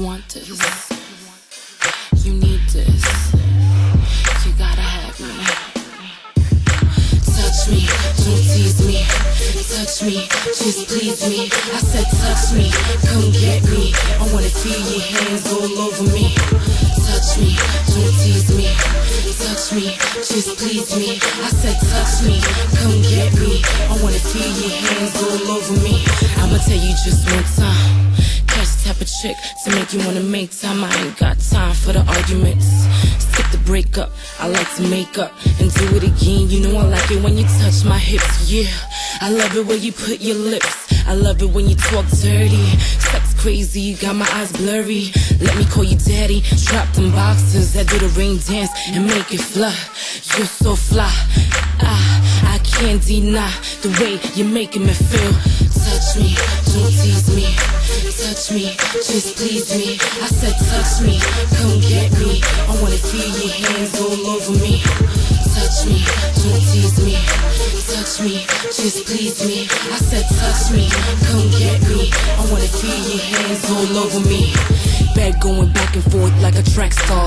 want this. You need this. You gotta have me. Touch me, don't tease me. Touch me, just please me. I said touch me, come get me. I wanna feel your hands all over me. Touch me, don't tease me. Touch me, just please me. I said touch me, come get me. I wanna feel your hands all over me. I'ma tell you just one time. Catch the type of chick to make you wanna make time. I ain't got time for the arguments. Skip the breakup, I like to make up and do it again. You know I like it when you touch my hips, yeah. I love it when you put your lips. I love it when you talk dirty. Sex crazy, you got my eyes blurry. Let me call you daddy. Drop them boxes that do the rain dance and make it fly. You're so fly. I can't deny the way you're making me feel. Touch me, don't tease me. Touch me, just please me. I said touch me, come get me. I wanna feel your hands all over me. Touch me, don't tease me. Touch me, just please me. I said touch me, come get me. I wanna feel your hands all over me. Bed going back and forth like a track star.